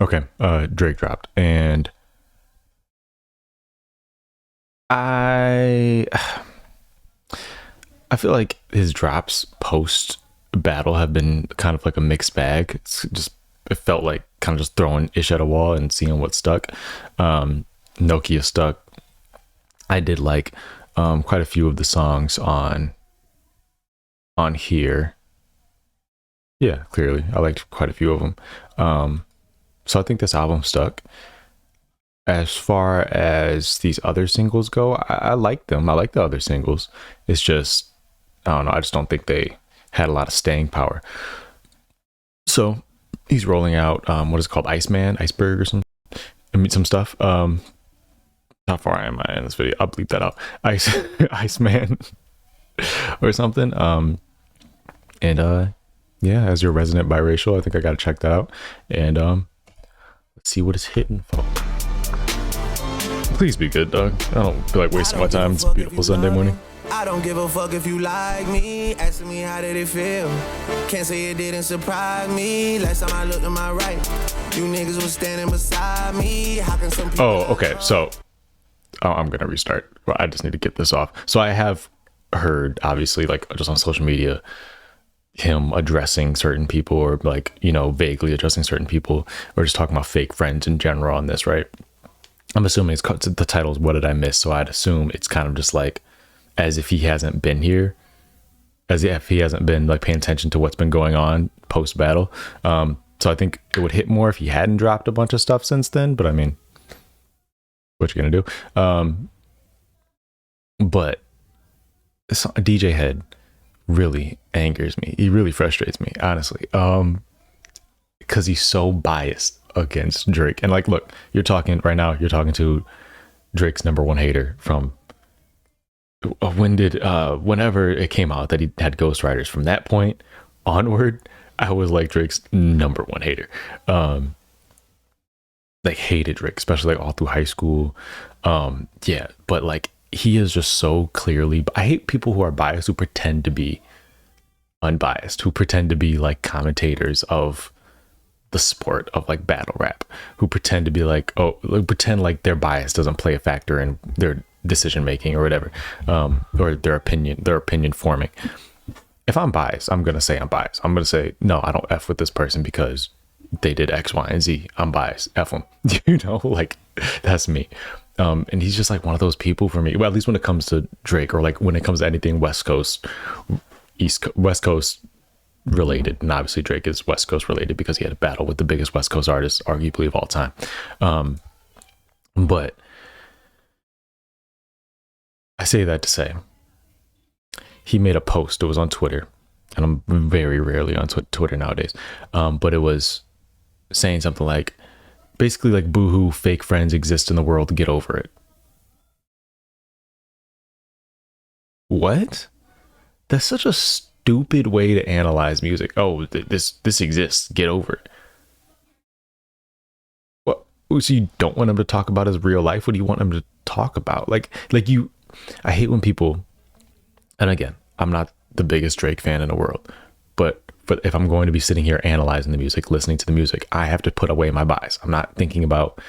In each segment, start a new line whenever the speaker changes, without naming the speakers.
Okay, Drake dropped, and I I feel like his drops post battle have been kind of like a mixed bag. It's just it felt like kind of just throwing ish at a wall and seeing what stuck. Nokia stuck. I did like quite a few of the songs on here. Yeah, clearly I liked quite a few of them. So I think this album stuck. As far as these other singles go, I like them. I like the other singles. It's just I don't know. I just don't think they had a lot of staying power. So he's rolling out what is it called, Iceman, Iceberg, or some I mean some stuff. How far am I in this video? I'll bleep that out. Iceman or something. And yeah, as your resident biracial, I think I gotta check that out. And let's see what it's hitting for. Please be good, dog. I don't feel like wasting my time. It's a beautiful Sunday morning.
I don't give a fuck if you like me. Asking me how did it feel. Can't say it didn't surprise me. Last time I looked to my right, you niggas was standing beside me. How can some people...
Oh, okay. So I'm gonna restart. Well, I just need to get this off. So I have heard, obviously, like just on social media, him addressing certain people, or like, you know, vaguely addressing certain people, or just talking about fake friends in general on this, right? I'm assuming the title is "What Did I Miss?" So I'd assume it's kind of just like as if he hasn't been here, as if he hasn't been like paying attention to what's been going on post battle. So I think it would hit more if he hadn't dropped a bunch of stuff since then. But I mean, what you gonna do? But DJ Head really angers me. He really frustrates me, honestly. Because he's so biased against Drake. And like, look, you're talking right now, you're talking to Drake's number one hater from whenever it came out that he had ghostwriters. From that point onward, I was like Drake's number one hater. Like hated Drake, especially like all through high school. Yeah, but like he is just so clearly, I hate people who are biased, who pretend to be unbiased, who pretend to be like commentators of the sport of like battle rap, who pretend to be like, oh, like, pretend like their bias doesn't play a factor in their decision making or whatever, or their opinion forming. If I'm biased, I'm gonna say I'm biased. I'm gonna say no, I don't F with this person because they did X, Y, and Z. I'm biased. F them. You know, like that's me. And he's just like one of those people for me. Well, at least when it comes to Drake, or like when it comes to anything West Coast related. And obviously Drake is West Coast related because he had a battle with the biggest West Coast artist arguably of all time. But I say that to say he made a post. It was on Twitter, and I'm very rarely on Twitter nowadays. But it was saying something like, basically like, boohoo, fake friends exist in the world, get over it. What? That's such a stupid way to analyze music. Oh, this exists, get over it. What? So you don't want him to talk about his real life? What do you want him to talk about? Like you, I hate when people, and again, I'm not the biggest Drake fan in the world, but if I'm going to be sitting here analyzing the music, listening to the music, I have to put away my bias. I'm not thinking about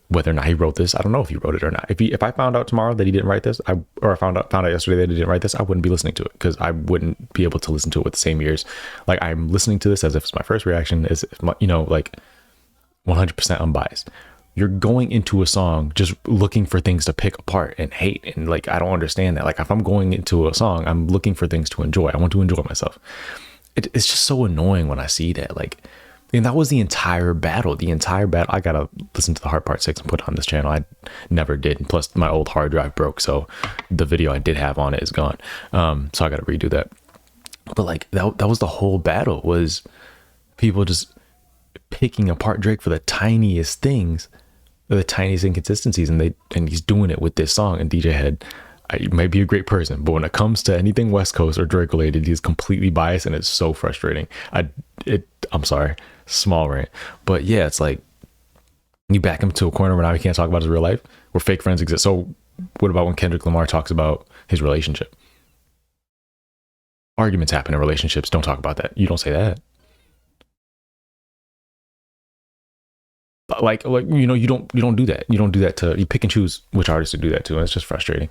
whether or not he wrote this. I don't know if he wrote it or not. If I found out tomorrow that he didn't write this, or I found out yesterday that he didn't write this, I wouldn't be listening to it, because I wouldn't be able to listen to it with the same ears. Like, I'm listening to this as if it's my first reaction, as if my, you know, like 100% unbiased. You're going into a song just looking for things to pick apart and hate, and like, I don't understand that. Like, if I'm going into a song, I'm looking for things to enjoy. I want to enjoy myself. It's just so annoying when I see that. Like, and that was the entire battle. I gotta listen to the hard part 6 and put it on this channel. I never did, and plus my old hard drive broke, so the video I did have on it is gone. So I gotta redo that. But like, that was the whole battle, was people just picking apart Drake for the tiniest things, the tiniest inconsistencies, and he's doing it with this song. And DJ Head, he might be a great person, but when it comes to anything West Coast or Drake related, he's completely biased, and it's so frustrating. I'm sorry, small rant, but yeah, it's like you back him to a corner where now he can't talk about his real life, where fake friends exist. So what about when Kendrick Lamar talks about his relationship? Arguments happen in relationships. Don't talk about that. You don't say that. like you don't do that. You don't do that to, you pick and choose which artists to do that to, and it's just frustrating.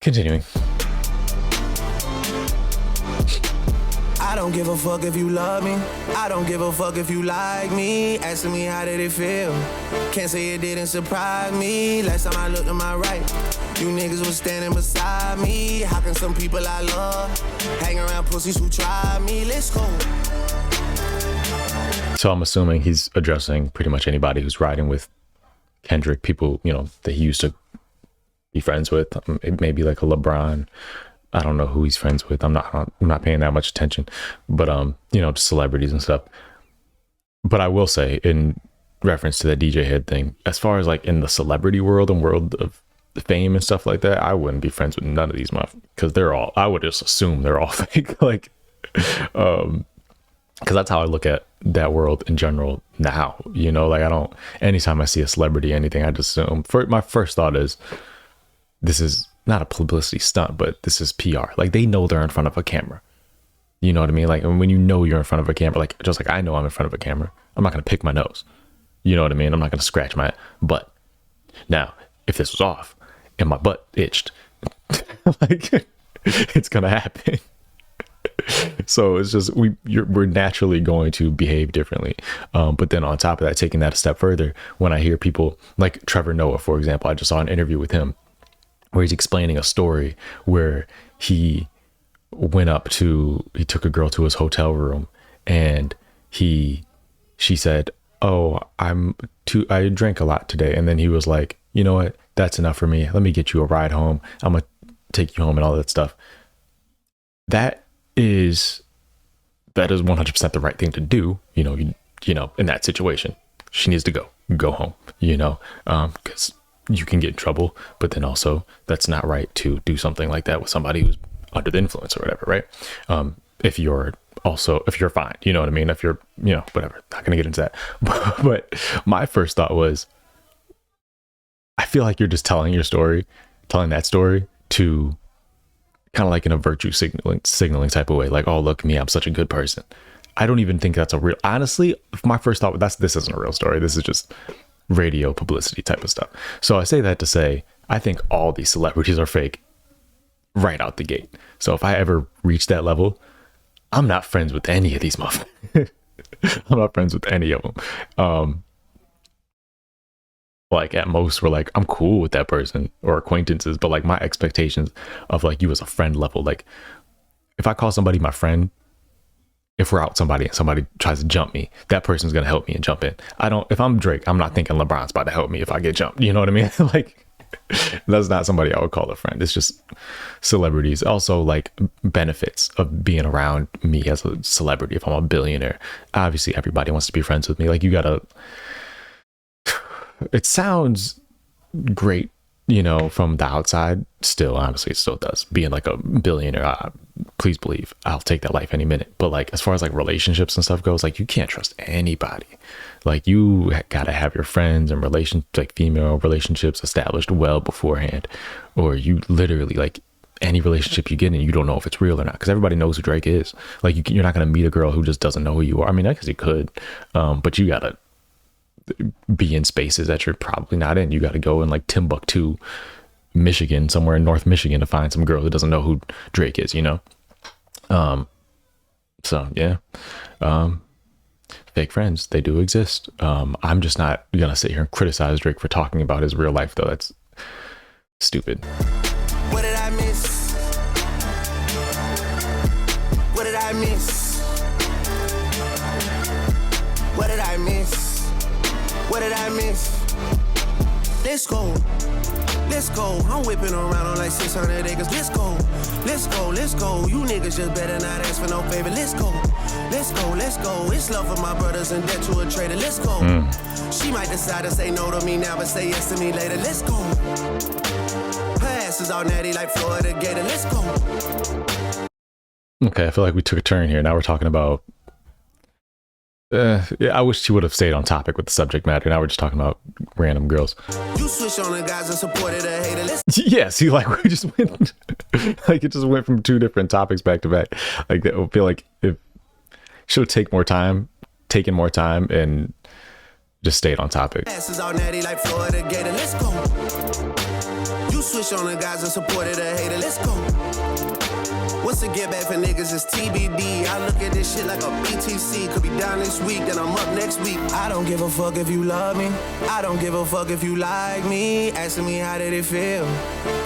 Continuing.
I don't give a fuck if you love me. I don't give a fuck if you like me. Asking me how did it feel? Can't say it didn't surprise me. Last time I looked to my right, you niggas was standing beside me. How can some people I love hang around pussies who try me? Let's go.
So I'm assuming he's addressing pretty much anybody who's riding with Kendrick, people, you know, that he used to be friends with. Maybe like a LeBron. I don't know who he's friends with. I'm not paying that much attention, but you know, celebrities and stuff. But I will say, in reference to that DJ Head thing, as far as like in the celebrity world and world of fame and stuff like that, I wouldn't be friends with none of these motherfuckers, because I would just assume they're all fake. Like, because that's how I look at that world in general now. You know, like anytime I see a celebrity, anything, I just assume. My first thought is, this is not a publicity stunt, but this is PR. Like, they know they're in front of a camera. You know what I mean? Like, when you know you're in front of a camera, like, just like I know I'm in front of a camera, I'm not going to pick my nose. You know what I mean? I'm not going to scratch my butt. Now, if this was off and my butt itched, like, it's going to happen. So it's just, we're naturally going to behave differently. But then on top of that, taking that a step further, when I hear people like Trevor Noah, for example, I just saw an interview with him where he's explaining a story where he took a girl to his hotel room, and she said, "Oh, I drank a lot today." And then he was like, "You know what? That's enough for me. Let me get you a ride home. I'm going to take you home," and all that stuff. That is 100% the right thing to do. You know, in that situation, she needs to go home, you know, because you can get in trouble, but then also that's not right to do something like that with somebody who's under the influence or whatever, right? If you're fine, you know what I mean? If you're, you know, whatever, not gonna get into that. But my first thought was, I feel like you're just telling that story to kind of like in a virtue signaling type of way. Like, oh, look at me, I'm such a good person. I don't even think that's a real, honestly, my first thought, this isn't a real story. This is just radio publicity type of stuff. So I say that to say, I think all these celebrities are fake right out the gate. So if I ever reach that level, I'm not friends with any of these motherfuckers. I'm not friends with any of them. Like, at most, we're like, I'm cool with that person or acquaintances, but like my expectations of like you as a friend level, like if I call somebody my friend, if we're out somebody and somebody tries to jump me, that person's going to help me and jump in. If I'm Drake, I'm not thinking LeBron's about to help me if I get jumped. You know what I mean? Like, that's not somebody I would call a friend. It's just celebrities. Also, like, benefits of being around me as a celebrity. If I'm a billionaire, obviously everybody wants to be friends with me. Like, it sounds great, you know, from the outside. Still, honestly, it still does. Being like a billionaire, please believe I'll take that life any minute. But like, as far as like relationships and stuff goes, like, you can't trust anybody. Like, you gotta have your friends and like female relationships established well beforehand, or you literally, like, any relationship you get in, you don't know if it's real or not, because everybody knows who Drake is. Like, you're not gonna meet a girl who just doesn't know who you are. I mean, I guess you could, but you gotta be in spaces that you're probably not in. You got to go in like Timbuktu, Michigan, somewhere in North Michigan, to find some girl who doesn't know who Drake is, you know? So yeah, fake friends, they do exist. I'm just not gonna sit here and criticize Drake for talking about his real life, though. That's stupid.
What did I miss? What did I miss? What did I miss? What did I miss? Let's go. Let's go. I'm whipping around on like 600 acres. Let's go. Let's go. Let's go. You niggas just better not ask for no favor. Let's go. Let's go. Let's go. It's love for my brothers and debt to a traitor. Let's go. She might decide to say no to me now, but say yes to me later. Let's go. Her ass is all natty like Florida Gator. Let's go.
Okay, I feel like we took a turn here. Now we're talking about yeah, I wish she would have stayed on topic with the subject matter. Now we're just talking about random girls.
You switch on the guys and supported a hater.
Yeah, see, like, we just went, like, it just went from two different topics back to back. Like, I feel like it should have taken more time and just stayed on topic.
Asses all natty like Florida Gator. Let's go. You switch on the guys and supported a hater. Let's go. What's the get back for niggas is TBD. I look at this shit like a BTC. Could be down this week, then I'm up next week. I don't give a fuck if you love me. I don't give a fuck if you like me. Asking me how did it feel.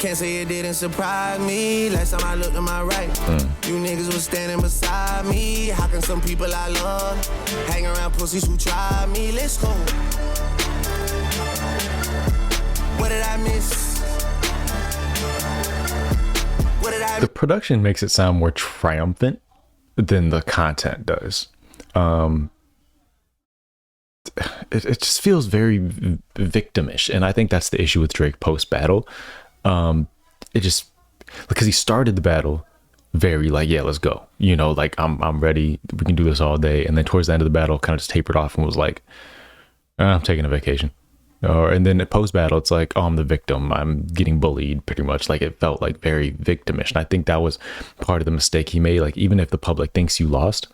Can't say it didn't surprise me. Last time I looked to my right, you niggas was standing beside me. How can some people I love hang around pussies who try me? Let's go. What did I miss?
The production makes it sound more triumphant than the content does. It just feels very victimish, and I think that's the issue with Drake post battle. It just, because he started the battle very like, yeah, let's go, you know, like I'm ready, we can do this all day, and then towards the end of the battle kind of just tapered off and was like, I'm taking a vacation. And then at post battle, it's like, oh, I'm the victim, I'm getting bullied, pretty much. Like, it felt like very victimish, and I think that was part of the mistake he made. Like, even if the public thinks you lost,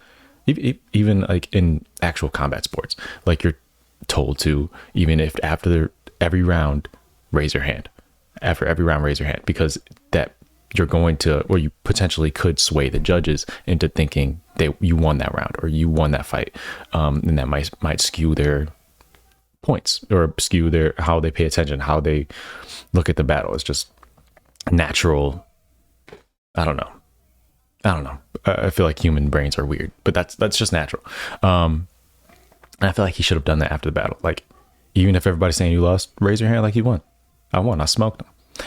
even like in actual combat sports, like, you're told to, even if after every round, raise your hand. After every round, raise your hand, because that you're going to, or you potentially could sway the judges into thinking that you won that round or you won that fight, and that might skew their points or skew their how they pay attention, how they look at the battle. It's just natural. I don't know. I feel like human brains are weird, but that's just natural. And I feel like he should have done that after the battle. Like, even if everybody's saying you lost, raise your hand like you won. I won. I smoked them.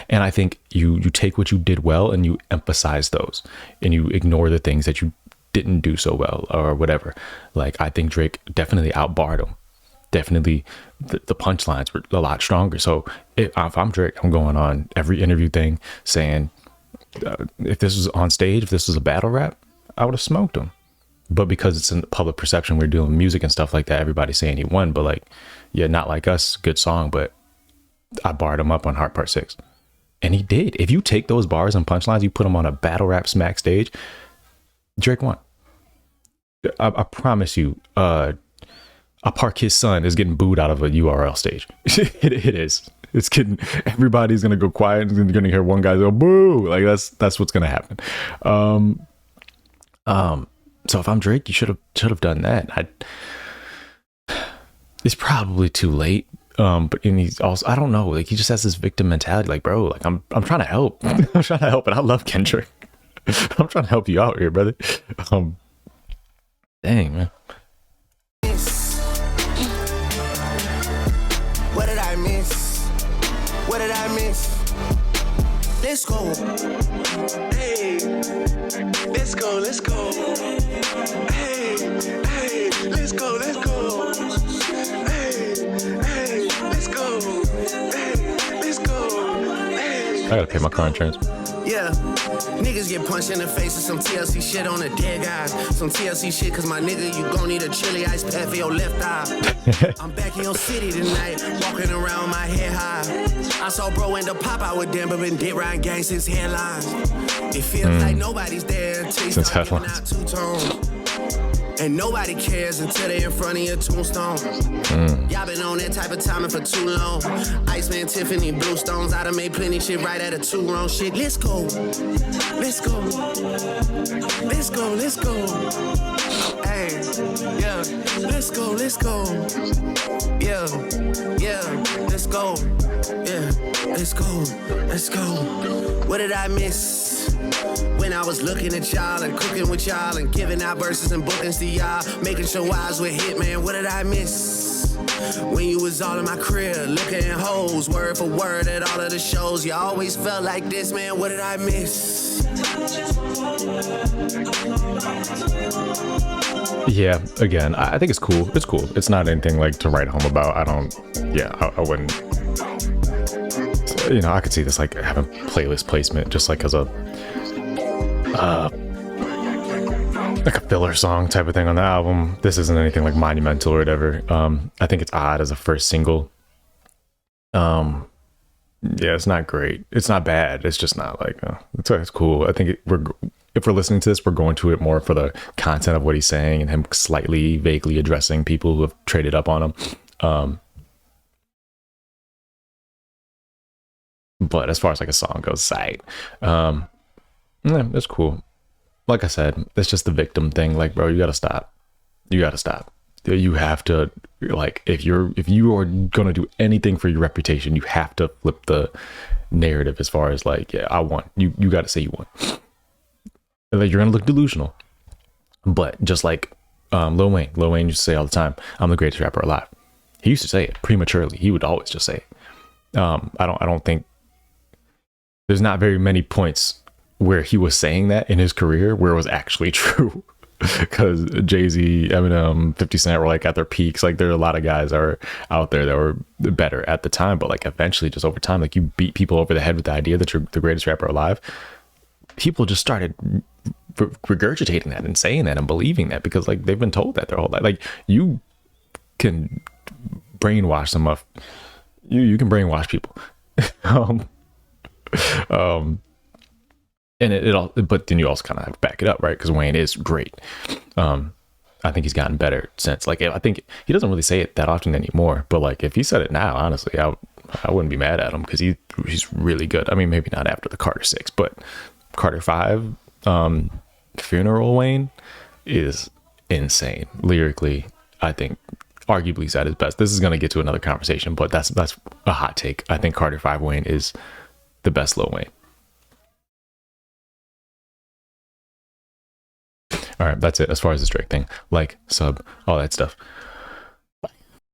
And I think you take what you did well and you emphasize those, and you ignore the things that you didn't do so well or whatever. Like, I think Drake definitely outbarred him. Definitely the punchlines were a lot stronger. So if I'm Drake, I'm going on every interview thing saying, if this was on stage, if this was a battle rap, I would have smoked him. But because it's in the public perception, we're doing music and stuff like that, everybody's saying he won. But like, yeah, Not Like Us, good song, but I barred him up on Heart Part 6. And he did. If you take those bars and punchlines, you put them on a battle rap smack stage, Drake won. I promise you, a Park His Son is getting booed out of a URL stage. it is. It's getting, everybody's gonna go quiet and you're gonna hear one guy go boo. Like, that's what's gonna happen. So if I'm Drake, you should have done that. It's probably too late. But and he's also, I don't know, like, he just has this victim mentality. Like, bro, like I'm trying to help. I'm trying to help, and I love Kendrick. I'm trying to help you out here, brother. Dang, man.
What did I miss? What did I miss? Let's go. Hey, let's go, let's go. Hey, hey, let's go, let's go. Hey, let's go. Hey, let's go. Hey.
I gotta pay my car insurance.
Yeah, niggas get punched in the face with some TLC shit on the dead guys. Some TLC shit, cause my nigga, you gon' need a chili ice pack for your left eye. I'm back in your city tonight, walking around my head high. I saw bro end up pop out with them, but been dead riding gang since headlines. It feels like nobody's there until you start giving out two-tones. And nobody cares until they in front of your tombstone. Y'all been on that type of timing for too long. Iceman, Tiffany, Bluestones. I done made plenty shit right at a two wrong shit. Let's go. Let's go. Let's go. Let's go. Hey, yeah. Let's go. Let's go. Yeah. Yeah. Let's go. Yeah. Let's go. Let's go. What did I miss? When I was looking at y'all and cooking with y'all and giving out verses and bookings to y'all, making sure I was with Hitman, what did I miss? When you was all in my crib, looking at hoes, word for word at all of the shows, you always felt like this, man, what did I miss?
Yeah, again, I think it's cool. It's cool. It's not anything like to write home about. I wouldn't, you know, I could see this like having playlist placement just like as a like a filler song type of thing on the album. This isn't anything like monumental or whatever. I think it's odd as a first single. Yeah, it's not great. It's not bad. It's just not like it's cool. I think if we're listening to this, we're going to it more for the content of what he's saying and him slightly vaguely addressing people who have traded up on him. Um, but as far as like a song goes, sight. Yeah, that's cool. Like I said, it's just the victim thing. Like, bro, you gotta stop. You gotta stop. You have to, like, if you are gonna do anything for your reputation, you have to flip the narrative as far as like, yeah, I won. You gotta say you won. Like, you're gonna look delusional. But just like Lil Wayne used to say all the time, I'm the greatest rapper alive. He used to say it prematurely. He would always just say it. I don't think there's not very many points where he was saying that in his career where it was actually true. Because Jay-Z, Eminem, 50 Cent were like at their peaks. Like, there are a lot of guys that are out there that were better at the time, but like eventually, just over time, like, you beat people over the head with the idea that you're the greatest rapper alive. People just started regurgitating that and saying that and believing that because like they've been told that their whole life. Like, you can brainwash them up. You can brainwash people. um, um, and it all, but then you also kind of have to back it up, right? Because Wayne is great. I think he's gotten better since. Like, I think he doesn't really say it that often anymore, but like if he said it now, honestly, I wouldn't be mad at him because he's really good. I mean, maybe not after the Carter 6, but Carter 5, Funeral Wayne is insane lyrically. I think arguably he's at his best. This is going to get to another conversation, but that's a hot take. I think Carter 5 Wayne is the best Lil Wayne. All right, that's it as far as this Drake thing. Like, sub, all that stuff.